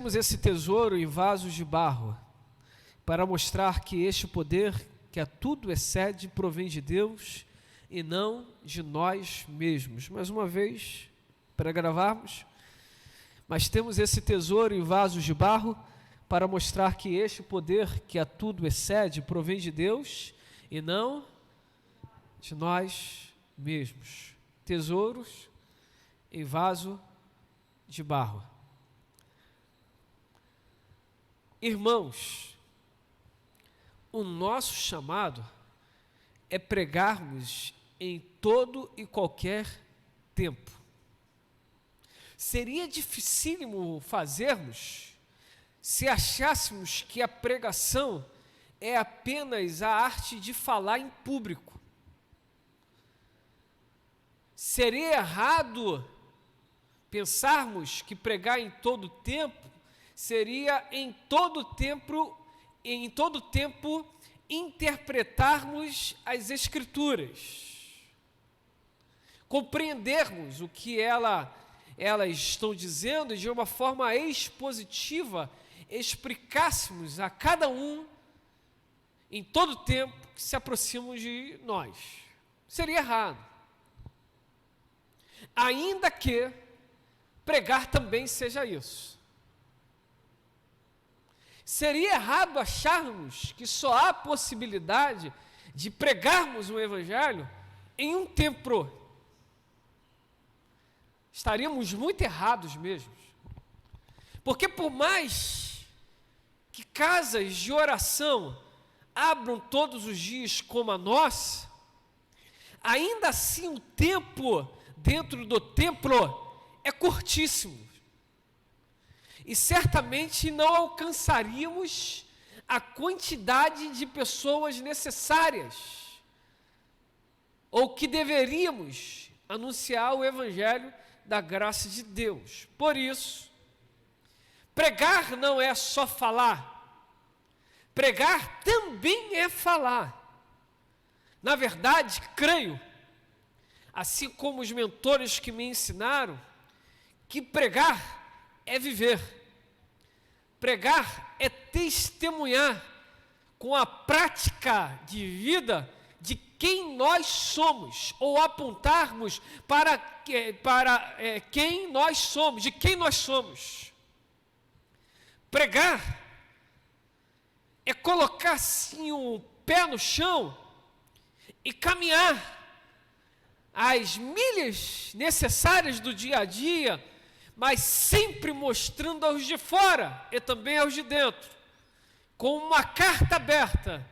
Temos esse tesouro em vasos de barro, para mostrar que este poder, que a tudo excede, provém de Deus e não de nós mesmos. Mais uma vez, para gravarmos, mas temos esse tesouro em vasos de barro, para mostrar que este poder, que a tudo excede, provém de Deus e não de nós mesmos. Tesouros em vaso de barro. Irmãos, o nosso chamado é pregarmos em todo e qualquer tempo. Seria dificílimo fazermos se achássemos que a pregação é apenas a arte de falar em público. Seria errado pensarmos que pregar em todo tempo seria em todo tempo interpretarmos as Escrituras, compreendermos o que elas estão dizendo e de uma forma expositiva explicássemos a cada um em todo tempo que se aproximam de nós. Seria errado. Ainda que pregar também seja isso. Seria errado acharmos que só há possibilidade de pregarmos o Evangelho em um tempo. Estaríamos muito errados mesmo. Porque por mais que casas de oração abram todos os dias como a nossa, ainda assim o tempo dentro do templo é curtíssimo. E certamente não alcançaríamos a quantidade de pessoas necessárias, ou que deveríamos anunciar o Evangelho da graça de Deus. Por isso, pregar não é só falar, pregar também é falar. Na verdade, creio, assim como os mentores que me ensinaram, que pregar é viver. Pregar é testemunhar com a prática de vida de quem nós somos, ou apontarmos para quem nós somos, de quem nós somos. Pregar é colocar assim um pé no chão e caminhar as milhas necessárias do dia a dia, mas sempre mostrando aos de fora e também aos de dentro, com uma carta aberta,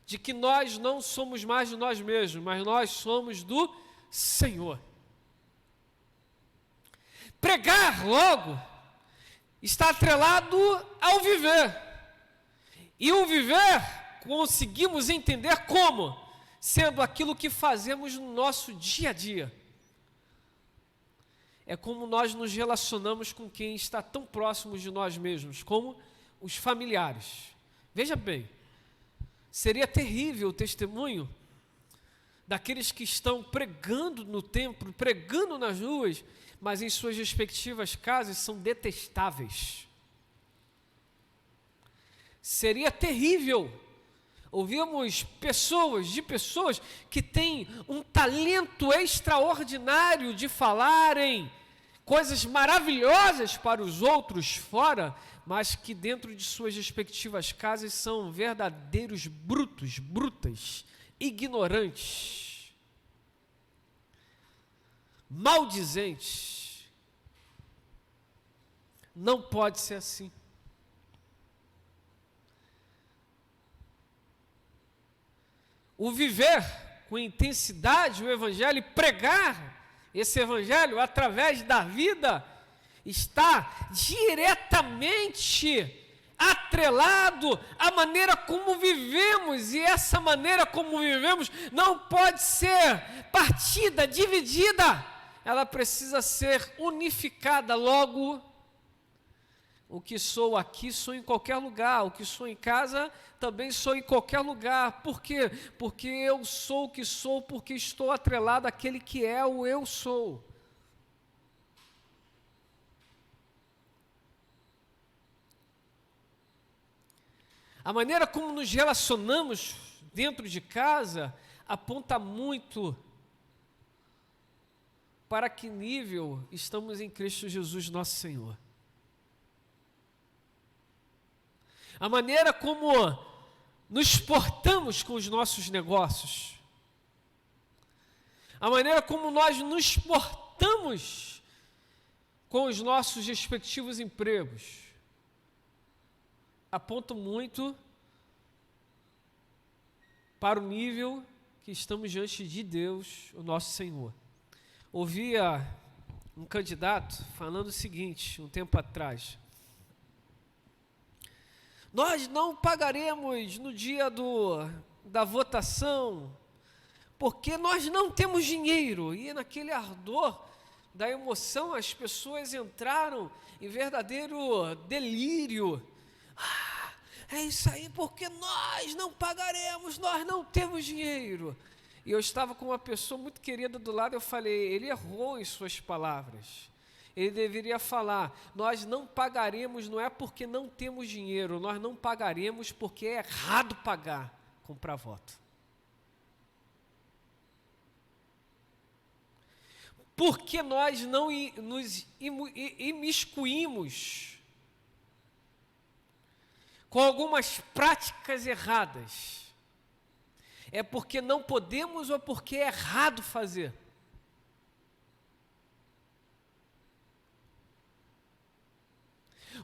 de que nós não somos mais de nós mesmos, mas nós somos do Senhor. Pregar, logo, está atrelado ao viver. E o viver conseguimos entender como? Sendo aquilo que fazemos no nosso dia a dia. É como nós nos relacionamos com quem está tão próximo de nós mesmos, como os familiares. Veja bem, seria terrível o testemunho daqueles que estão pregando no templo, pregando nas ruas, mas em suas respectivas casas são detestáveis. Seria terrível ouvirmos pessoas que têm um talento extraordinário de falarem coisas maravilhosas para os outros fora, mas que dentro de suas respectivas casas são verdadeiros brutas, ignorantes, maldizentes. Não pode ser assim. O viver com intensidade o Evangelho e pregar esse Evangelho através da vida está diretamente atrelado à maneira como vivemos, e essa maneira como vivemos não pode ser partida, dividida, ela precisa ser unificada. Logo, o que sou aqui, sou em qualquer lugar. O que sou em casa, também sou em qualquer lugar. Por quê? Porque eu sou o que sou, porque estou atrelado àquele que é o eu sou. A maneira como nos relacionamos dentro de casa aponta muito para que nível estamos em Cristo Jesus, nosso Senhor. A maneira como nos portamos com os nossos negócios, a maneira como nós nos portamos com os nossos respectivos empregos, apontam muito para o nível que estamos diante de Deus, o nosso Senhor. Ouvia um candidato falando o seguinte, um tempo atrás: nós não pagaremos no dia da votação, porque nós não temos dinheiro. E naquele ardor da emoção, as pessoas entraram em verdadeiro delírio. É isso aí, porque nós não pagaremos, nós não temos dinheiro. E eu estava com uma pessoa muito querida do lado, eu falei, ele errou em suas palavras. Ele deveria falar, nós não pagaremos, não é porque não temos dinheiro, nós não pagaremos porque é errado pagar, comprar voto. Porque nós não nos imiscuímos com algumas práticas erradas. É porque não podemos ou porque é errado fazer.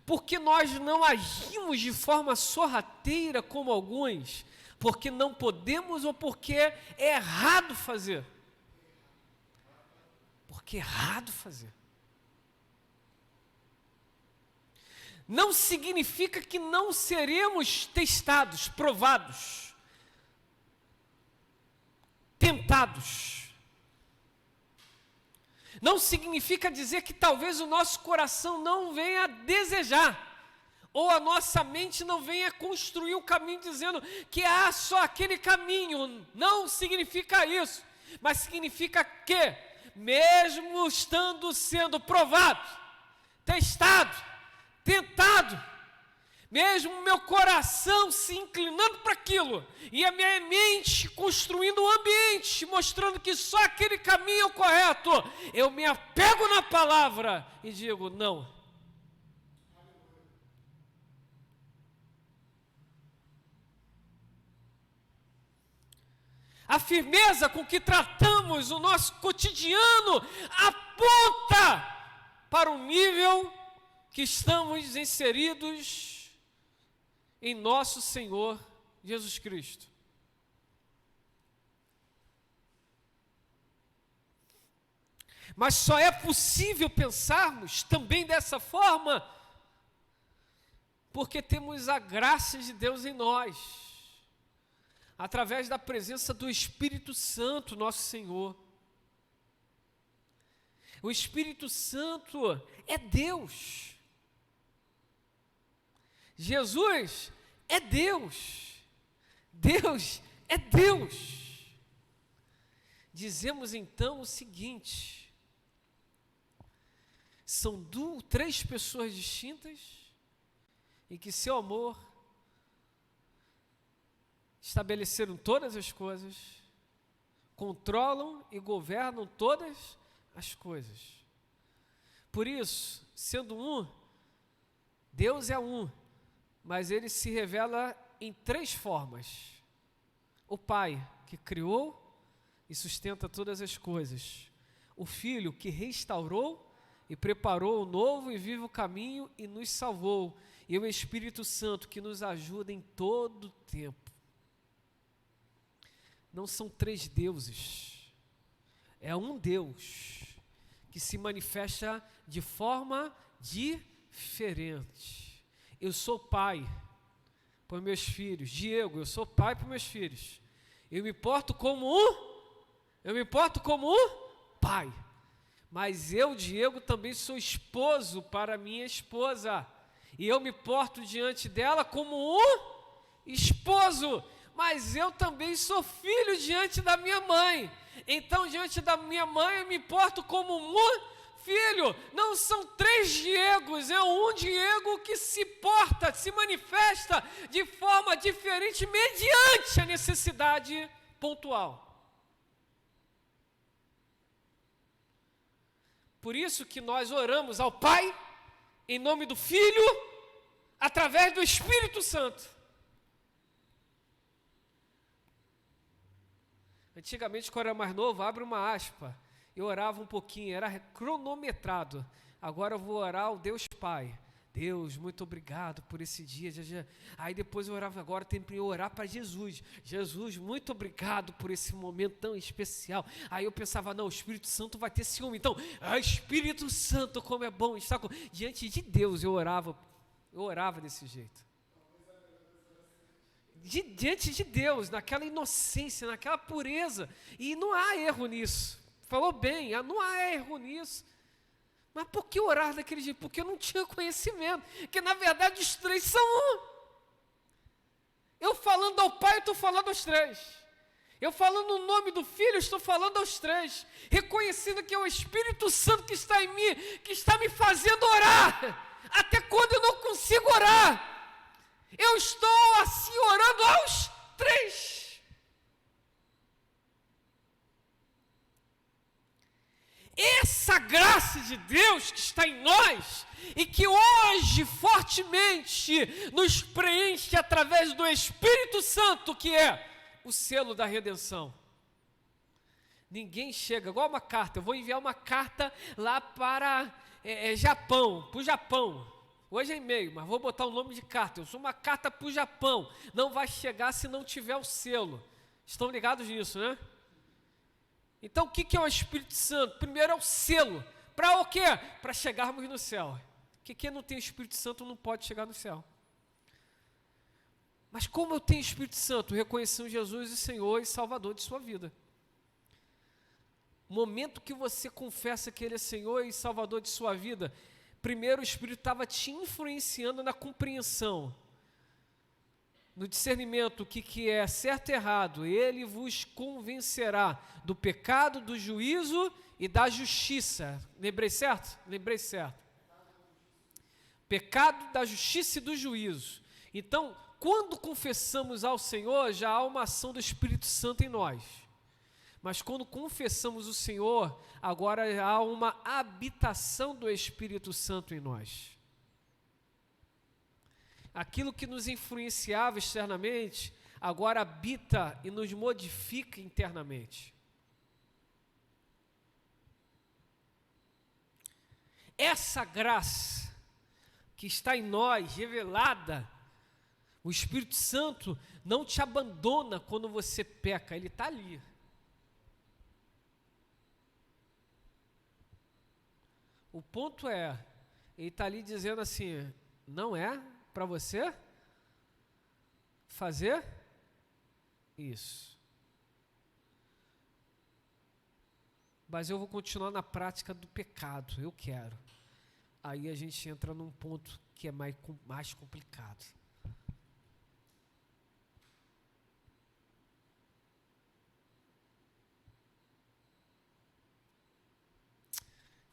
Porque nós não agimos de forma sorrateira como alguns, porque não podemos ou porque é errado fazer. Porque é errado fazer. Não significa que não seremos testados, provados, tentados. Não significa dizer que talvez o nosso coração não venha a desejar, ou a nossa mente não venha construir um caminho dizendo que há só aquele caminho. Não significa isso, mas significa que, mesmo estando sendo provado, testado, tentado, mesmo o meu coração se inclinando para aquilo, e a minha mente construindo um ambiente, mostrando que só aquele caminho é o correto, eu me apego na palavra e digo, não. A firmeza com que tratamos o nosso cotidiano aponta para o nível que estamos inseridos em nosso Senhor Jesus Cristo. Mas só é possível pensarmos também dessa forma porque temos a graça de Deus em nós, através da presença do Espírito Santo, nosso Senhor. O Espírito Santo é Deus. Jesus é Deus. Deus é Deus. Dizemos então o seguinte: são três pessoas distintas e que seu amor estabeleceram todas as coisas, controlam e governam todas as coisas. Por isso, sendo um, Deus é um, mas ele se revela em três formas. O Pai, que criou e sustenta todas as coisas. O Filho, que restaurou e preparou o novo e vivo caminho e nos salvou. E o Espírito Santo, que nos ajuda em todo o tempo. Não são três deuses, é um Deus que se manifesta de forma diferente. Eu sou pai para meus filhos. Diego, eu sou pai para meus filhos. Eu me porto como um pai. Mas eu, Diego, também sou esposo para minha esposa. E eu me porto diante dela como um esposo. Mas eu também sou filho diante da minha mãe. Então, diante da minha mãe, eu me porto como um filho. Não são três Diegos, é um Diego que se porta comporta, se manifesta de forma diferente mediante a necessidade pontual. Por isso que nós oramos ao Pai, em nome do Filho, através do Espírito Santo. Antigamente, quando eu era mais novo, abre uma aspa, eu orava um pouquinho, era cronometrado. Agora eu vou orar ao Deus Pai. Deus, muito obrigado por esse dia. Aí depois eu orava, agora tem que orar para Jesus. Jesus, muito obrigado por esse momento tão especial. Aí eu pensava, não, o Espírito Santo vai ter ciúme. Então, Espírito Santo, como é bom estar diante de Deus. Eu orava desse jeito. Diante de Deus, naquela inocência, naquela pureza. E não há erro nisso. Falou bem, não há erro nisso. Mas por que orar daquele jeito? Porque eu não tinha conhecimento. Que na verdade os três são um. Eu falando ao Pai, eu estou falando aos três. Eu falando o nome do Filho, eu estou falando aos três. Reconhecendo que é o Espírito Santo que está em mim, que está me fazendo orar. Até quando eu não consigo orar. Eu estou assim orando aos três. Essa graça de Deus que está em nós e que hoje fortemente nos preenche através do Espírito Santo, que é o selo da redenção. Ninguém chega, igual uma carta, eu vou enviar uma carta lá para Japão, para o Japão. Hoje é e-mail, mas vou botar o nome de carta. Eu sou uma carta para o Japão. Não vai chegar se não tiver o selo. Estão ligados nisso, né? Então, o que é o Espírito Santo? Primeiro é o selo. Para o quê? Para chegarmos no céu. Porque quem não tem o Espírito Santo não pode chegar no céu. Mas como eu tenho o Espírito Santo? Reconhecendo Jesus e Senhor e Salvador de sua vida. No momento que você confessa que Ele é Senhor e Salvador de sua vida, primeiro o Espírito estava te influenciando na compreensão, no discernimento, o que é certo e errado. Ele vos convencerá do pecado, do juízo e da justiça. Lembrei certo? Lembrei certo. Pecado, da justiça e do juízo. Então, quando confessamos ao Senhor, já há uma ação do Espírito Santo em nós. Mas quando confessamos o Senhor, agora há uma habitação do Espírito Santo em nós. Aquilo que nos influenciava externamente, agora habita e nos modifica internamente. Essa graça que está em nós, revelada, o Espírito Santo não te abandona quando você peca, ele está ali. O ponto é, ele está ali dizendo assim, não é para você fazer isso. Mas eu vou continuar na prática do pecado, eu quero. Aí a gente entra num ponto que é mais complicado.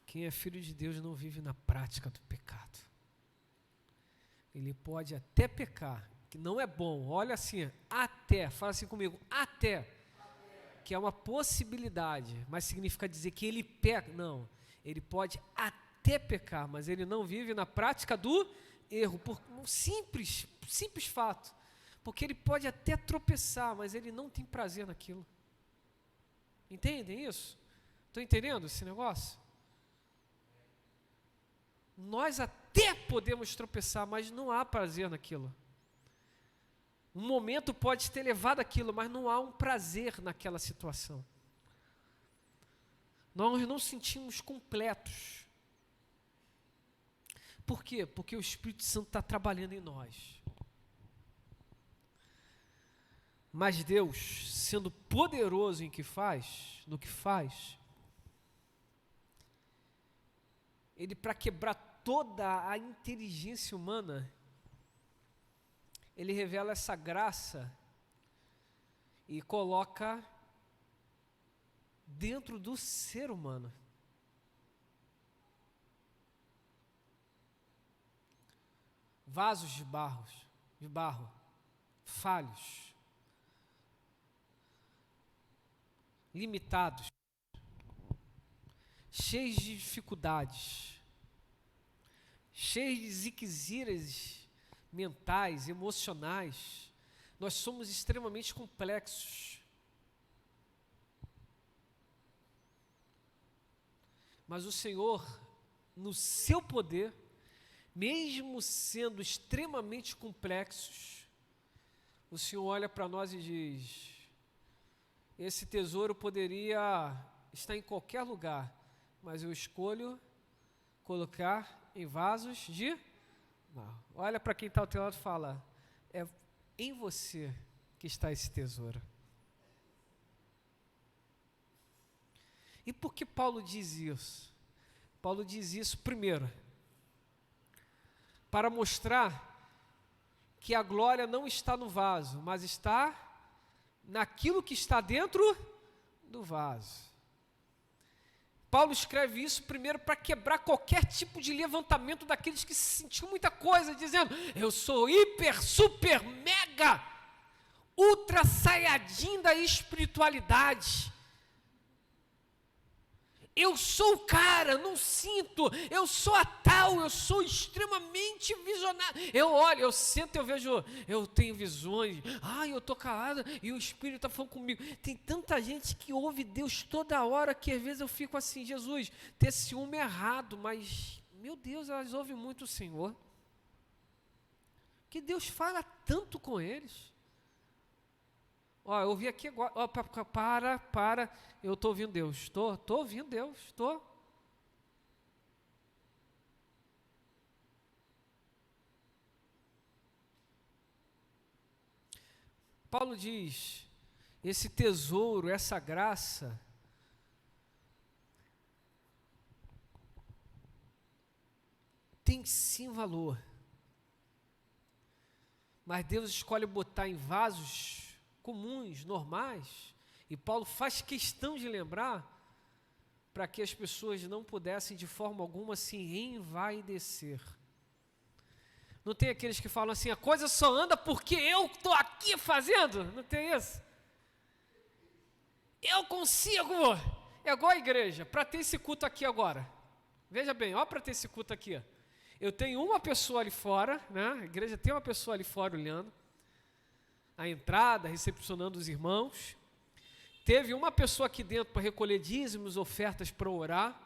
Quem é filho de Deus não vive na prática do pecado. Ele pode até pecar, que não é bom. Olha assim, até, fala assim comigo, até. Que é uma possibilidade, mas significa dizer que ele peca. Não, ele pode até pecar, mas ele não vive na prática do erro, por um simples fato. Porque ele pode até tropeçar, mas ele não tem prazer naquilo. Entendem isso? Estão entendendo esse negócio? Nós até podemos tropeçar, mas não há prazer naquilo. Um momento pode ter levado aquilo, mas não há um prazer naquela situação. Nós não sentimos completos. Por quê? Porque o Espírito Santo está trabalhando em nós. Mas Deus, sendo poderoso no que faz, Ele, para quebrar toda a inteligência humana, Ele revela essa graça e coloca dentro do ser humano. vasos de barro, falhos, limitados, cheios de dificuldades, cheios de ziqueziras mentais, emocionais. Nós somos extremamente complexos. Mas o Senhor, no seu poder, mesmo sendo extremamente complexos, o Senhor olha para nós e diz: esse tesouro poderia estar em qualquer lugar, mas eu escolho colocar em vasos de barro. Olha para quem está ao teu lado e fala: é em você que está esse tesouro. E por que Paulo diz isso? Paulo diz isso, primeiro, para mostrar que a glória não está no vaso, mas está naquilo que está dentro do vaso. Paulo escreve isso primeiro para quebrar qualquer tipo de levantamento daqueles que se sentiam muita coisa, dizendo: eu sou hiper, super, mega, ultra saiyajin da espiritualidade. Eu sou o cara, não sinto, eu sou a tal, eu sou extremamente visionário. Eu olho, eu sento, eu vejo, eu tenho visões, eu estou calado e o Espírito está falando comigo. Tem tanta gente que ouve Deus toda hora que às vezes eu fico assim: Jesus, ter ciúme é errado, mas, meu Deus, elas ouvem muito o Senhor. Que Deus fala tanto com eles. Eu ouvi aqui agora, para, eu estou ouvindo Deus, estou ouvindo Deus, estou. Paulo diz, esse tesouro, essa graça, tem sim valor, mas Deus escolhe botar em vasos comuns, normais, e Paulo faz questão de lembrar, para que as pessoas não pudessem de forma alguma se envaidecer. Não tem aqueles que falam assim: a coisa só anda porque eu estou aqui fazendo? Não tem isso? Eu consigo, é igual a igreja, para ter esse culto aqui agora, veja bem, para ter esse culto aqui, eu tenho uma pessoa ali fora, né? A igreja tem uma pessoa ali fora olhando a entrada, recepcionando os irmãos. Teve uma pessoa aqui dentro para recolher dízimos, ofertas para orar.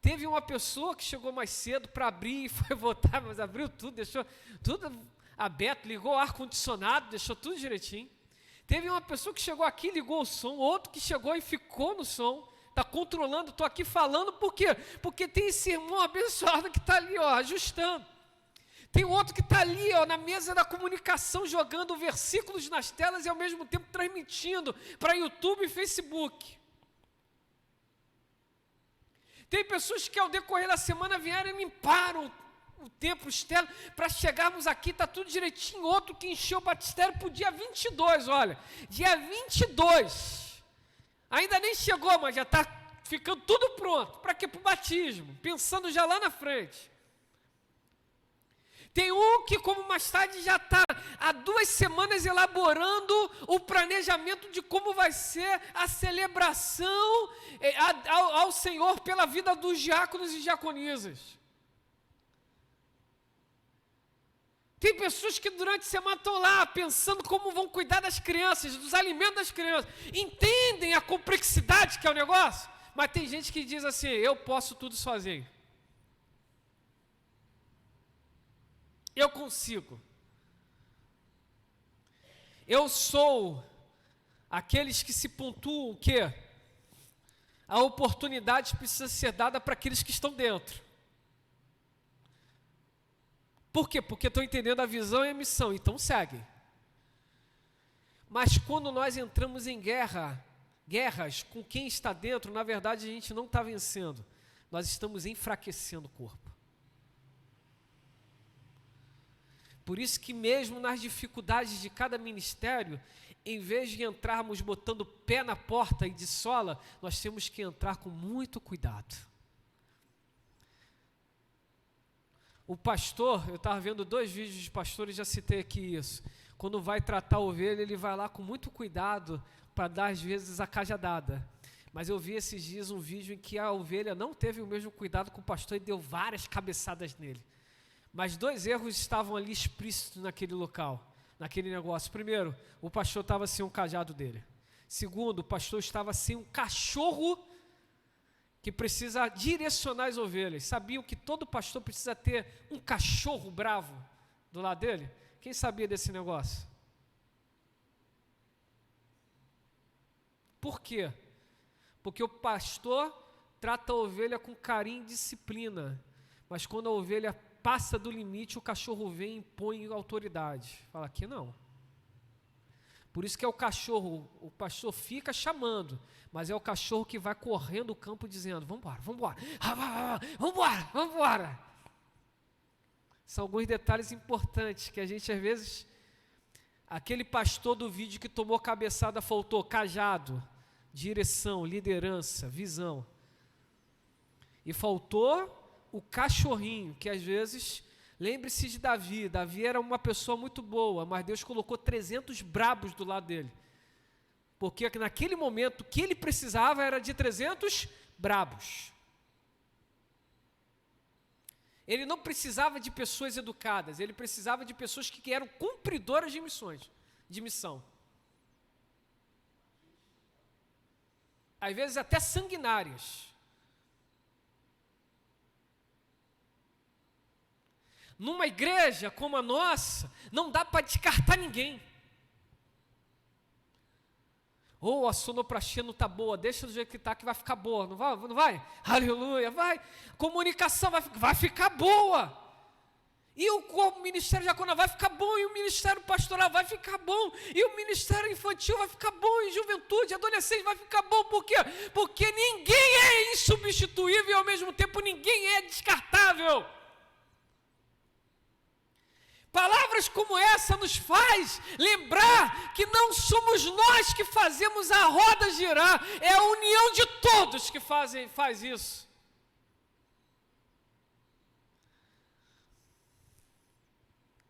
Teve uma pessoa que chegou mais cedo para abrir e foi votar, mas abriu tudo, deixou tudo aberto, ligou o ar-condicionado, deixou tudo direitinho. Teve uma pessoa que chegou aqui, ligou o som, outro que chegou e ficou no som, está controlando, estou aqui falando, por quê? Porque tem esse irmão abençoado que está ali, ajustando. Tem outro que está ali, na mesa da comunicação, jogando versículos nas telas e ao mesmo tempo transmitindo para YouTube e Facebook. Tem pessoas que ao decorrer da semana vieram e limparam o templo, os telas, para chegarmos aqui, está tudo direitinho. Outro que encheu o batistério para o dia 22, olha, dia 22. Ainda nem chegou, mas já está ficando tudo pronto. Para quê? Para o batismo, pensando já lá na frente. Tem um que, como mais tarde, já está há 2 semanas elaborando o planejamento de como vai ser a celebração ao Senhor pela vida dos diáconos e diaconisas. Tem pessoas que durante a semana estão lá pensando como vão cuidar das crianças, dos alimentos das crianças. Entendem a complexidade que é o negócio? Mas tem gente que diz assim: eu posso tudo sozinho. Eu consigo. Eu sou aqueles que se pontuam o quê? A oportunidade precisa ser dada para aqueles que estão dentro. Por quê? Porque estou entendendo a visão e a missão, então segue. Mas quando nós entramos em guerras com quem está dentro, na verdade a gente não está vencendo, nós estamos enfraquecendo o corpo. Por isso que mesmo nas dificuldades de cada ministério, em vez de entrarmos botando o pé na porta e de sola, nós temos que entrar com muito cuidado. O pastor, eu estava vendo 2 vídeos de pastores, já citei aqui isso. Quando vai tratar a ovelha, ele vai lá com muito cuidado para dar, às vezes, a cajadada. Mas eu vi esses dias um vídeo em que a ovelha não teve o mesmo cuidado com o pastor e deu várias cabeçadas nele. Mas 2 erros estavam ali explícitos naquele local, naquele negócio. Primeiro, o pastor estava sem um cajado dele. Segundo, o pastor estava sem um cachorro que precisa direcionar as ovelhas. Sabiam que todo pastor precisa ter um cachorro bravo do lado dele? Quem sabia desse negócio? Por quê? Porque o pastor trata a ovelha com carinho e disciplina, mas quando a ovelha passa do limite, o cachorro vem e impõe autoridade. Fala, aqui não. Por isso que é o cachorro, o pastor fica chamando, mas é o cachorro que vai correndo o campo dizendo, vamos embora, vamos embora, vamos embora, vamos embora. São alguns detalhes importantes que a gente às vezes, aquele pastor do vídeo que tomou cabeçada faltou cajado, direção, liderança, visão. E faltou o cachorrinho, que às vezes, lembre-se de Davi. Davi era uma pessoa muito boa, mas Deus colocou 300 brabos do lado dele. Porque naquele momento, o que ele precisava era de 300 brabos. Ele não precisava de pessoas educadas, ele precisava de pessoas que eram cumpridoras de missões, de missão. Às vezes até sanguinárias. Numa igreja como a nossa, não dá para descartar ninguém. Ou a sonoplastia não está boa, deixa do jeito que está, que vai ficar boa, não vai? Não vai? Aleluia, vai. Comunicação vai ficar boa. E o ministério diaconal vai ficar bom, e o ministério pastoral vai ficar bom, e o ministério infantil vai ficar bom, e juventude, adolescente vai ficar bom. Por quê? Porque ninguém é insubstituível e ao mesmo tempo ninguém é descartável. Palavras como essa nos faz lembrar que não somos nós que fazemos a roda girar, é a união de todos que faz isso.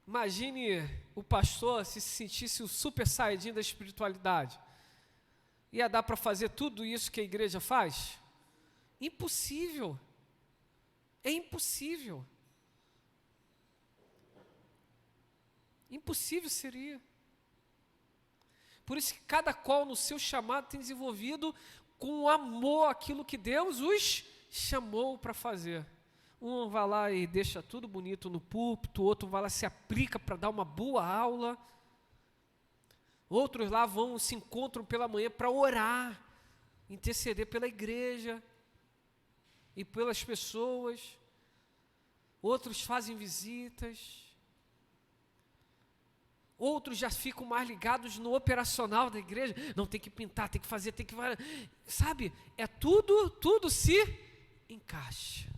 Imagine o pastor se sentisse o super saiyajin da espiritualidade. Ia dar para fazer tudo isso que a igreja faz? Impossível. É impossível. Impossível seria. Por isso que cada qual no seu chamado tem desenvolvido com amor aquilo que Deus os chamou para fazer. Um vai lá e deixa tudo bonito no púlpito, o outro vai lá e se aplica para dar uma boa aula. Outros lá se encontram pela manhã para orar, interceder pela igreja e pelas pessoas. Outros fazem visitas. Outros já ficam mais ligados no operacional da igreja. Não, tem que pintar, tem que fazer, sabe? É tudo se encaixa.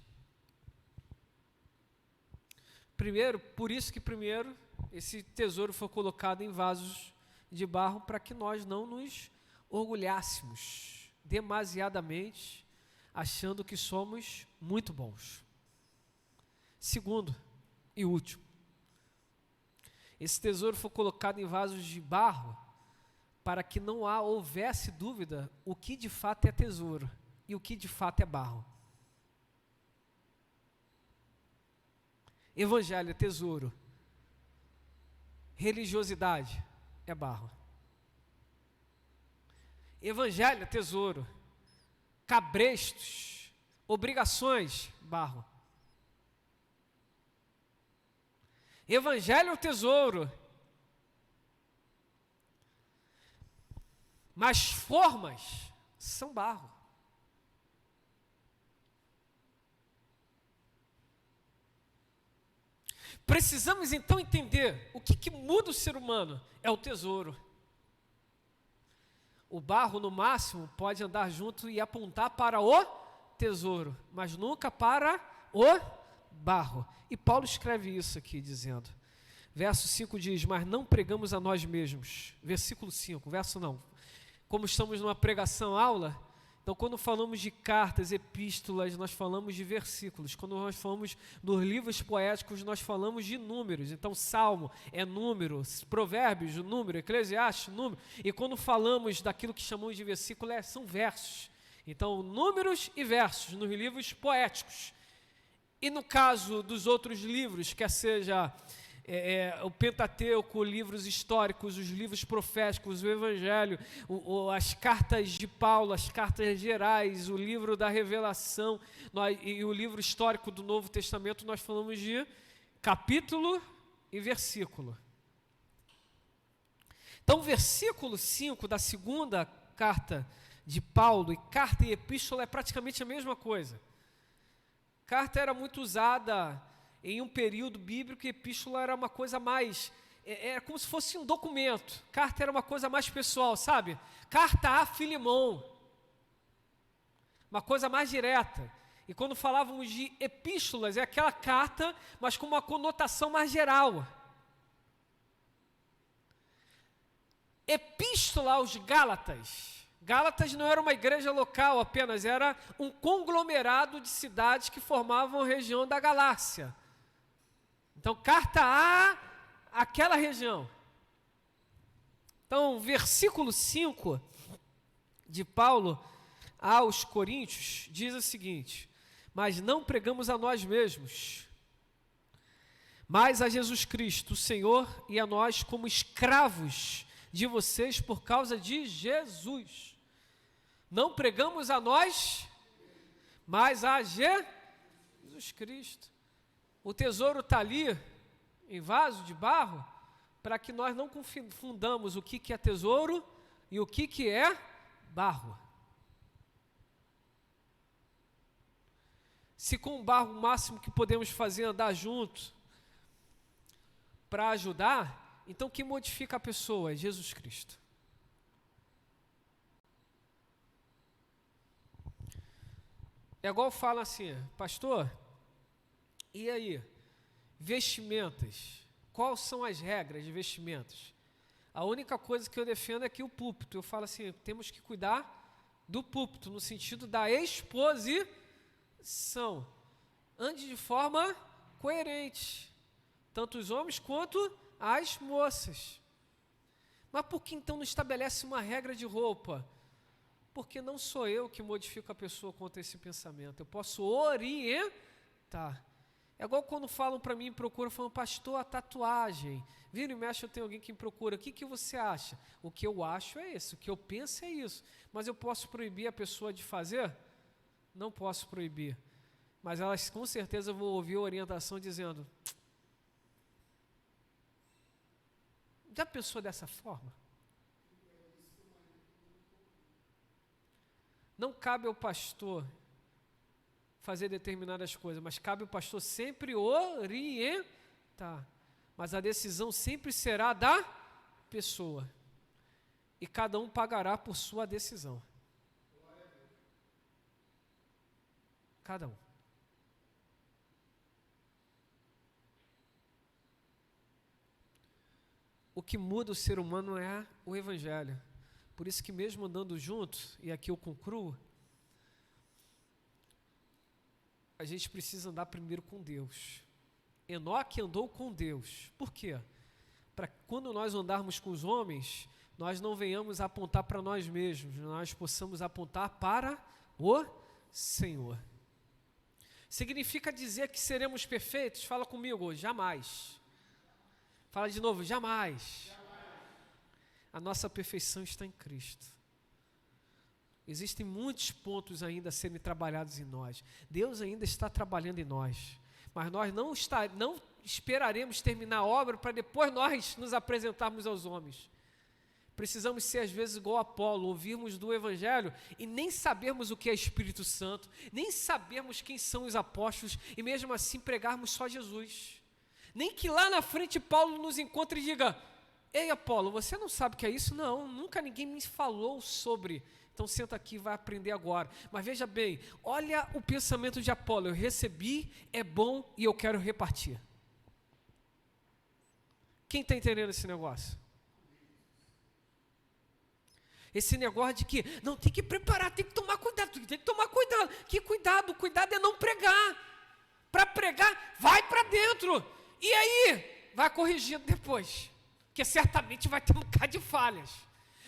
Primeiro, por isso que primeiro, esse tesouro foi colocado em vasos de barro para que nós não nos orgulhássemos demasiadamente, achando que somos muito bons. Segundo e último, esse tesouro foi colocado em vasos de barro para que não houvesse dúvida o que de fato é tesouro e o que de fato é barro. Evangelho é tesouro. Religiosidade é barro. Evangelho é tesouro. Cabrestos, obrigações, barro. Evangelho é o tesouro. Mas formas são barro. Precisamos então entender o que muda o ser humano. É o tesouro. O barro, no máximo, pode andar junto e apontar para o tesouro, mas nunca para o barro. E Paulo escreve isso aqui, dizendo, verso 5 diz, mas não pregamos a nós mesmos. Versículo 5, verso não. Como estamos numa pregação aula, Então, quando falamos de cartas, epístolas, nós falamos de versículos. Quando nós falamos dos livros poéticos, nós falamos de números. Então, Salmo é número, Provérbios, número, Eclesiastes, número. E quando falamos daquilo que chamamos de versículo, são versos. Então, números e versos nos livros poéticos. E no caso dos outros livros, quer seja o Pentateuco, livros históricos, os livros proféticos, o Evangelho, as cartas de Paulo, as cartas gerais, o livro da Revelação e o livro histórico do Novo Testamento, nós falamos de capítulo e versículo. Então, versículo 5 da segunda carta de Paulo, e carta e epístola é praticamente a mesma coisa. Carta era muito usada em um período bíblico, e epístola era uma coisa mais, era como se fosse um documento. Carta era uma coisa mais pessoal, sabe? Carta a Filemão, uma coisa mais direta. E quando falávamos de epístolas, é aquela carta, mas com uma conotação mais geral. Epístola aos Gálatas. Gálatas não era uma igreja local apenas, era um conglomerado de cidades que formavam a região da Galácia. Então, carta a aquela região. Então, versículo 5 de Paulo aos Coríntios diz o seguinte: mas não pregamos a nós mesmos, mas a Jesus Cristo, o Senhor, e a nós como escravos de vocês por causa de Jesus. Não pregamos a nós, mas a Jesus Cristo. O tesouro está ali, em vaso de barro, para que nós não confundamos o que é tesouro e o que é barro. Se com o barro o máximo que podemos fazer é andar junto para ajudar, então quem modifica a pessoa é Jesus Cristo. É igual fala assim, pastor, e aí, vestimentas, quais são as regras de vestimentas? A única coisa que eu defendo é que o púlpito, eu falo assim, temos que cuidar do púlpito, no sentido da exposição. Ande de forma coerente, tanto os homens quanto as moças. Mas por que então não estabelece uma regra de roupa? Porque não sou eu que modifico a pessoa contra esse pensamento, eu posso orientar. É igual quando falam para mim, procuram, falam, pastor, a tatuagem. Vira e mexe, eu tenho alguém que me procura. O que você acha? O que eu acho é isso, o que eu penso é isso. Mas eu posso proibir a pessoa de fazer? Não posso proibir. Mas elas com certeza vão ouvir a orientação dizendo, já pensou dessa forma? Não cabe ao pastor fazer determinadas coisas, mas cabe ao pastor sempre orientar. Mas a decisão sempre será da pessoa. E cada um pagará por sua decisão. Cada um. O que muda o ser humano é o Evangelho. Por isso que mesmo andando junto, e aqui eu concluo, a gente precisa andar primeiro com Deus. Enoque andou com Deus. Por quê? Para quando nós andarmos com os homens, nós não venhamos a apontar para nós mesmos, nós possamos apontar para o Senhor. Significa dizer que seremos perfeitos? Fala comigo, jamais. Fala de novo, jamais. A nossa perfeição está em Cristo. Existem muitos pontos ainda a serem trabalhados em nós. Deus ainda está trabalhando em nós. Mas nós não esperaremos terminar a obra para depois nós nos apresentarmos aos homens. Precisamos ser às vezes igual a Apolo, ouvirmos do Evangelho e nem sabermos o que é Espírito Santo, nem sabermos quem são os apóstolos e mesmo assim pregarmos só Jesus. Nem que lá na frente Paulo nos encontre e diga, ei Apolo, você não sabe o que é isso? Não, nunca ninguém me falou sobre. Então senta aqui e vai aprender agora. Mas veja bem, olha o pensamento de Apolo, eu recebi, é bom e eu quero repartir. Quem está entendendo esse negócio? Esse negócio de que, não, tem que preparar, tem que tomar cuidado, tem que tomar cuidado. Que cuidado? Cuidado é não pregar. Para pregar, vai para dentro. E aí, vai corrigindo depois. Porque certamente vai ter um bocado de falhas.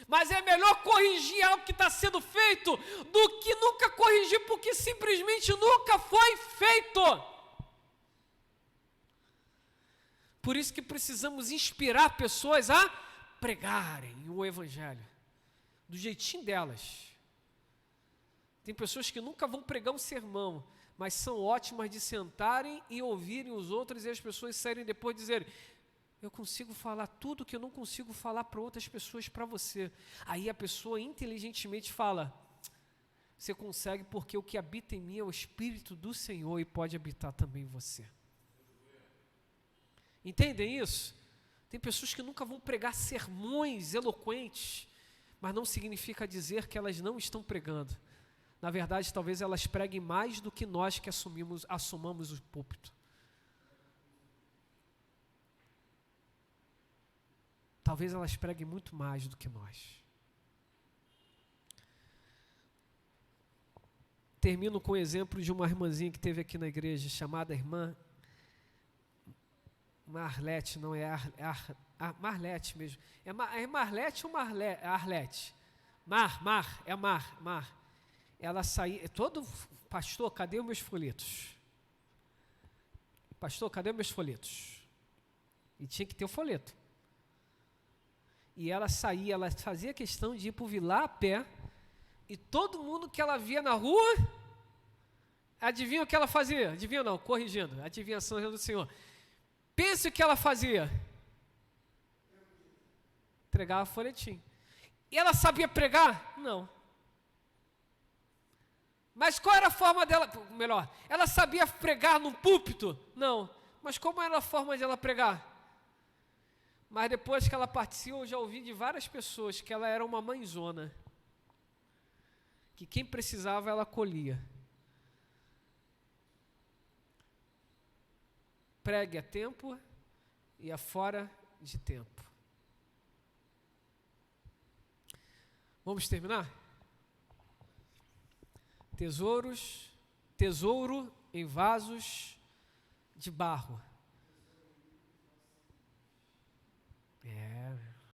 Mas é melhor corrigir algo que está sendo feito do que nunca corrigir, porque simplesmente nunca foi feito. Por isso que precisamos inspirar pessoas a pregarem o Evangelho, do jeitinho delas. Tem pessoas que nunca vão pregar um sermão, mas são ótimas de sentarem e ouvirem os outros e as pessoas saírem depois e dizerem, eu consigo falar tudo que eu não consigo falar para outras pessoas, para você. Aí a pessoa inteligentemente fala, você consegue porque o que habita em mim é o Espírito do Senhor e pode habitar também em você. Entendem isso? Tem pessoas que nunca vão pregar sermões eloquentes, mas não significa dizer que elas não estão pregando. Na verdade, talvez elas preguem mais do que nós que assumamos o púlpito. Talvez elas preguem muito mais do que nós. Termino com o exemplo de uma irmãzinha que teve aqui na igreja, chamada irmã Marlete, não é Marlete mesmo. É Marlete ou Arlete? Mar. Ela saía, todo pastor, cadê os meus folhetos? Pastor, cadê os meus folhetos? E tinha que ter o folheto. E ela saía, ela fazia questão de ir para o Vilar a pé, e todo mundo que ela via na rua, adivinha o que ela fazia? Adivinha não, corrigindo, adivinhação do Senhor. Pense o que ela fazia. Entregava folhetim. E ela sabia pregar? Não. Mas qual era a forma dela, melhor, ela sabia pregar no púlpito? Não. Mas como era a forma de ela pregar? Mas depois que ela partiu, eu já ouvi de várias pessoas que ela era uma mãezona. Que quem precisava, ela acolhia. Pregue a tempo e a fora de tempo. Vamos terminar? Tesouro em vasos de barro.